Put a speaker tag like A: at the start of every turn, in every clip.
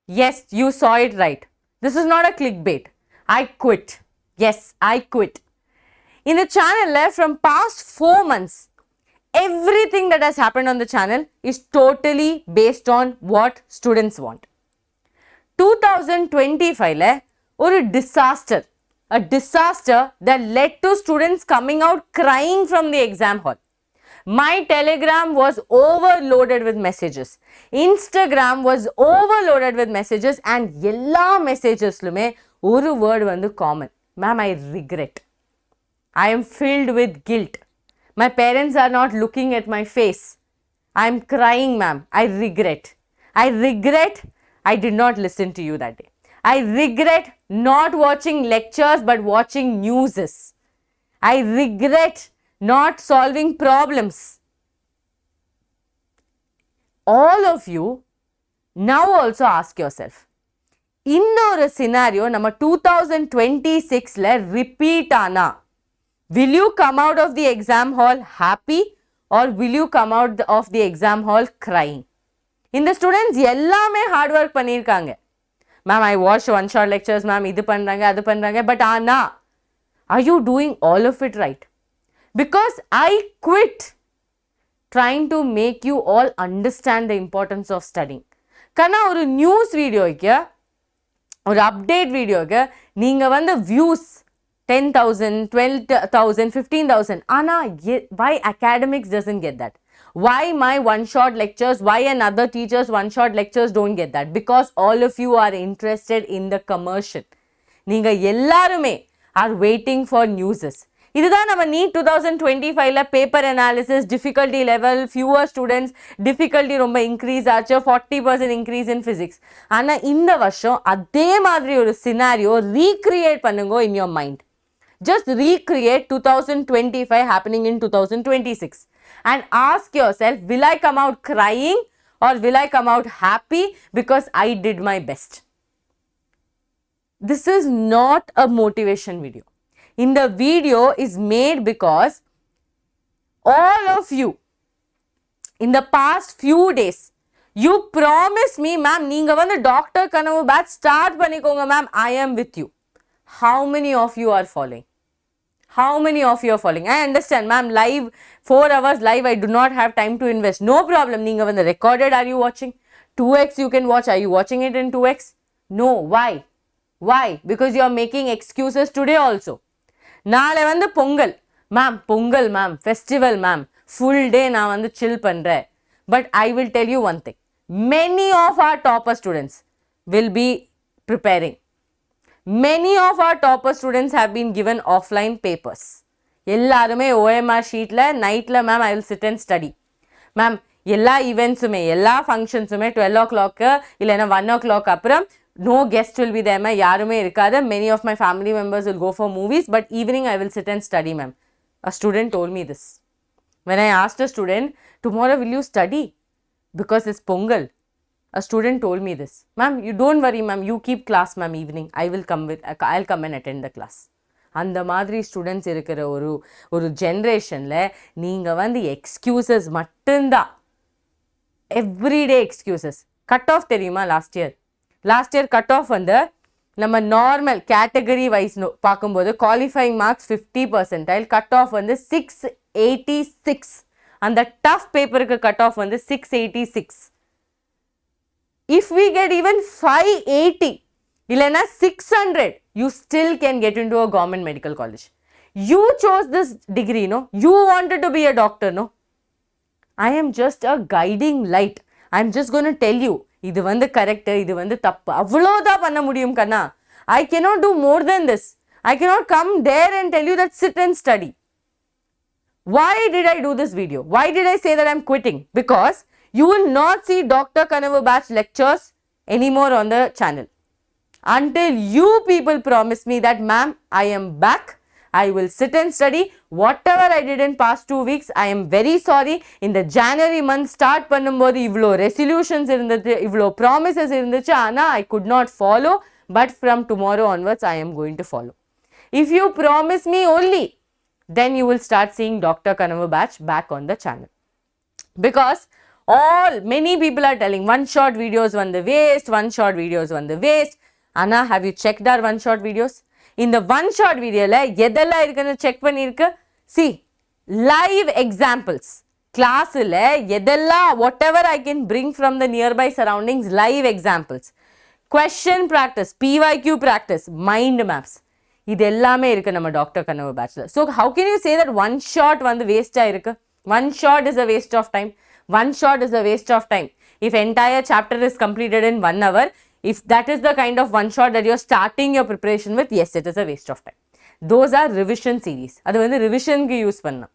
A: Yes, you saw it right. This is not a clickbait. I quit. Yes, I quit. In the channel, from past 4 months, everything that has happened on the channel is totally based on what students want. 2025 or a disaster that led to students coming out crying from the exam hall. My Telegram was overloaded with messages. Instagram was overloaded with messages, and எல்லா messagesலுமே ஒரு word வந்து common. Ma'am, I regret. I am filled with guilt. My parents are not looking at my face. I am crying, ma'am. I regret. I regret I did not listen to you that day. I regret not watching lectures but watching newses. I regret not solving problems. All of you now also ask yourself, இந்த ஒரு scenario நம்ம 2026ல repeat ஆனா, will you come out of the exam hall happy or will you come out of the exam hall crying? இந்த students எல்லாமே hard work பண்ணியிருக்காங்க. Ma'am, I watched one shot lectures, ma'am, இது பண்றாங்க, அது பண்றாங்க. But ஆனா, are you doing all of it right? Because I quit trying to make you all understand the importance of studying. கண்ணா ஒரு news வீடியோக்கு, ஒரு update வீடியோக்கு, நீங்கள் வந்து views 10,000, 12,000, 15,000. Anna, why academics doesn't get that? Why my one-shot lectures, why another teacher's one-shot lectures don't get that? Because all of you are interested in the commercial. நீங்க எல்லாருமே are waiting for newses. இதுதான் நம்ம NEET 2025ல paper analysis, difficulty level, fewer students, difficulty ரொம்ப increase ஆச்சு, 40% increase in physics. ஆனால் இந்த வருஷம் அதே மாதிரி ஒரு சினாரியோ ரீக்ரியேட் பண்ணுங்க in your mind. Just recreate 2025 happening in 2026 and ask yourself, will I come out crying or will I come out happy because I did my best? This is not a motivation video. In the video is made because all of you in the past few days you promised me, ma'am, neenga vandu Dr. Kanavu batch start panikonga ma'am, I am with you. How many of you are following? How many of you are following? I understand, ma'am, live 4 hours live, I do not have time to invest. No problem. Neenga vandu recorded, are you watching? 2x you can watch. Are you watching it in 2x? No. Why? Why? Because you are making excuses today also. நாளை வந்து Pongal ma'am, Pongal ma'am, festival ma'am, full day நான் வந்து chill பண்ணுறேன். But I will tell you one thing, many of our topper students will be preparing. Many of our topper students have been given offline papers. எல்லாருமே OMR ஷீட்டில் நைட்டில் ma'am I will sit and study. Ma'am எல்லா ஈவெண்ட்ஸுமே, எல்லா ஃபங்க்ஷன்ஸுமே 12 o'clock இல்லைன்னா 1 o'clock அப்புறம் no guest will be there, ma'am. யாருமே இருக்காது. Many of my family members will go for movies, but evening I will sit and study, ma'am. A student told me this. When I asked a student, tomorrow will you study? Because it's Pongal. A student told me this. Ma'am, you don't worry, ma'am. You keep class, ma'am, evening. I'll come and attend the class. அந்த மாதிரி students இருக்கிற ஒரு ஜென்ரேஷனில் நீங்கள் வந்து excuses மட்டும்தான், everyday excuses. Cut off தெரியுமா? Last year cut off வந்து நம்ம நார்மல் கேட்டகரி வைஸ் பார்க்கும்போது குவாலிஃபைங் மார்க்ஸ் 50%, கட் ஆஃப் வந்து 686. அந்த டஃப் பேப்பருக்கு கட் ஆஃப் வந்து 686. If we get even 580 இல்லைன்னா 600, you still can get into a government medical college. You chose this degree, no? You wanted to be a doctor, no? I am just a guiding light. I am just going to tell you, இது வந்து correct, இது வந்து தப்பு, அவ்வளோதான் பண்ண முடியும் கண்ணா. I cannot do more than this. I cannot come there and tell you that sit and study. Why did I do this video? Why did I say that I am quitting? Because you will not see Dr. Kanavu batch lectures anymore on the channel until you people promise me that, ma'am, I am back. I will sit and study. Whatever I did in past 2 weeks, I am very sorry. In the January month start பண்ணும்போது இவ்வளோ resolutions இருந்துச்சு, இவ்வளோ promises இருந்துச்சு, ஆனால் I could not follow. But from tomorrow onwards, I am going to follow. If you promise me only, then you will start seeing Dr. Kanavu batch back on the channel. Because Many people are telling one shot videos on the waste, one shot videos on the waste. Anna, have you checked our one shot videos? In the one shot video, check see, live examples. Class, whatever I can bring from the nearby surroundings, live examples. Question practice, PYQ practice, mind maps. இது எல்லாமே இருக்கு நம்ம doctor கனவு பேட்ச்ல. So how can you say that one shot வந்து வேஸ்டா இருக்கு? One shot is a waste of time. One shot is a waste of time. If entire chapter is completed in 1 hour, if that is the kind of one shot that you're starting your preparation with, yes, it is a waste of time. Those are revision series. அது வந்து revisionக்கு use பண்ணலாம்.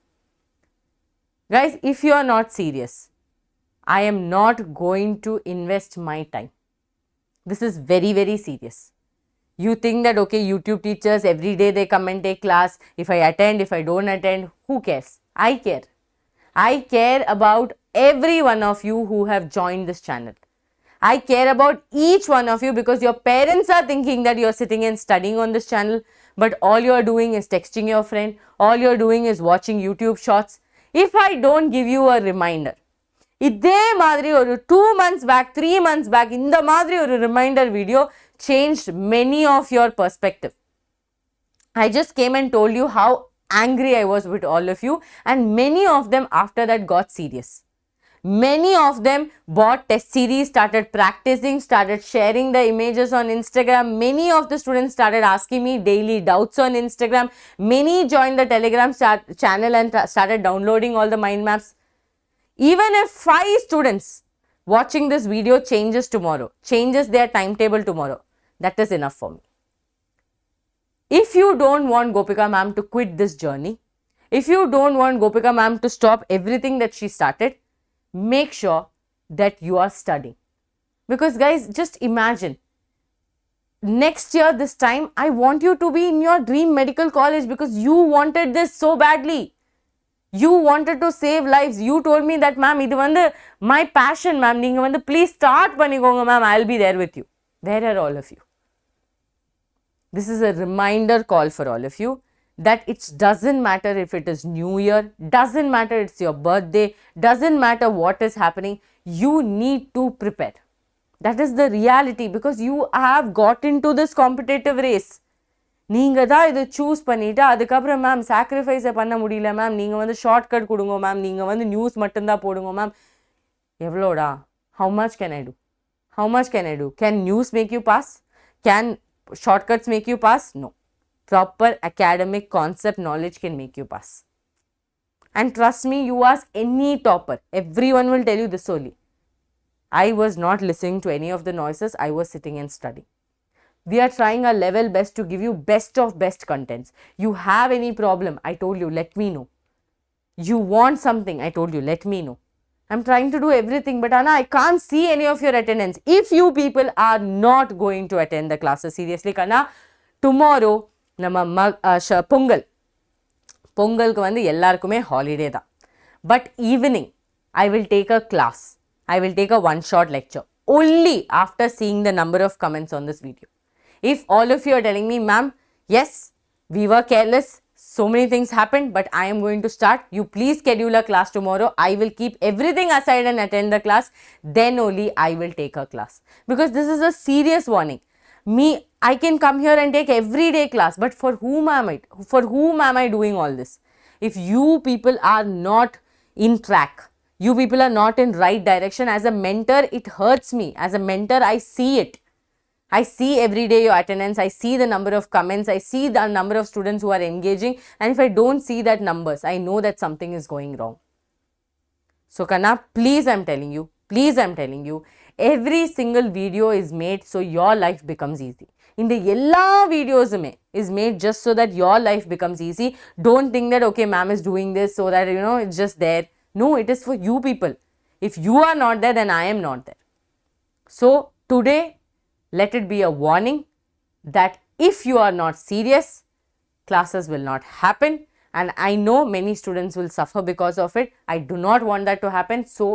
A: Guys, if you are not serious, I am not going to invest my time. This is very, very serious. You think that, okay, YouTube teachers, every day they come and take class. If I attend, if I don't attend, who cares? I care. I care about every one of you who have joined this channel. I care about each one of you because your parents are thinking that you are sitting and studying on this channel, but all you are doing is texting your friend. All you are doing is watching YouTube shorts. If I don't give you a reminder, இதே மாதிரி ஒரு 2 months back, 3 months back, இந்த மாதிரி ஒரு reminder video changed many of your perspective. I just came and told you how angry I was with all of you, and many of them after that got serious. Many of them bought test series, started practicing, started sharing the images on Instagram. Many of the students started asking me daily doubts on Instagram. Many joined the Telegram channel and started downloading all the mind maps. Even if 5 students watching this video changes tomorrow, changes their timetable tomorrow, that is enough for me. If you don't want Gopika Mam to quit this journey, if you don't want Gopika Mam to stop everything that she started, make sure that you are studying. Because guys, just imagine, next year this time, I want you to be in your dream medical college because you wanted this so badly. You wanted to save lives. You told me that, ma'am, இது வந்து my passion, ma'am. நீங்க வந்து please start பண்ணிக்கோங்க, ma'am. I'll be there with you. Where are all of you? This is a reminder call for all of you that it doesn't matter if it is New Year, doesn't matter it's your birthday, doesn't matter what is happening. You need to prepare. That is the reality because you have got into this competitive race. நீங்க தான் இதை choose பண்ணிட்டு அதுக்கப்புறம் ma'am சாக்ரிஃபைஸை பண்ண முடியல ma'am, நீங்கள் வந்து shortcut கொடுங்க மேம், நீங்கள் வந்து நியூஸ் மட்டும்தான் போடுங்க மேம். எவ்வளோடா? How much can I do? How much can I do? Can news make you pass? Can shortcuts make you pass? No. Proper academic concept knowledge can make you pass. And trust me, you ask any topper, everyone will tell you this only. I was not listening to any of the noises, I was sitting and studying. We are trying our level best to give you best of best contents. You have any problem, I told you, let me know. You want something, I told you, let me know. I'm trying to do everything, but Anna, I can't see any of your attendance. If you people are not going to attend the classes seriously, Kanna, tomorrow, நம்ம பொங்கலுக்கு வந்து எல்லாருக்குமே holiday தான். But evening I will take a class. I will take a one-shot lecture only after seeing the number of comments on this video. If all of you are telling me, ma'am, yes, we were careless, so many things happened, but I am going to start. You please schedule a class tomorrow. I will keep everything aside and attend the class. Then only I will take a class. Because this is a serious warning. I can come here and take everyday class, but for whom am I doing all this? If you people are not in track, you people are not in right direction, as a mentor, it hurts me. As a mentor, I see it. I see every day your attendance, I see the number of comments, I see the number of students who are engaging, and if I don't see that numbers, I know that something is going wrong. So Kanna, please I'm telling you, every single video is made so your life becomes easy. In the எல்லா videosume is made just so that your life becomes easy. Don't think that, okay, ma'am is doing this so that, you know, it's just there. No, it is for you people. If you are not there, then I am not there. So today, let it be a warning that if you are not serious, classes will not happen. And I know many students will suffer because of it. I do not want that to happen. So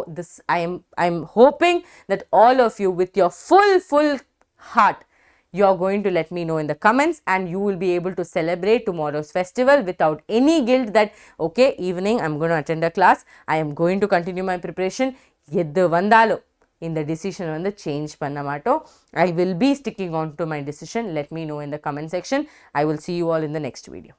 A: I'm hoping that all of you, with your full heart, you are going to let me know in the comments, and you will be able to celebrate tomorrow's festival without any guilt that, okay, evening I'm going to attend a class, I am going to continue my preparation. எது வந்தாலும் இந்த decision வந்து change பண்ண மாட்டோம். I will be sticking on to my decision. Let me know in the comment section. I will see you all in the next video.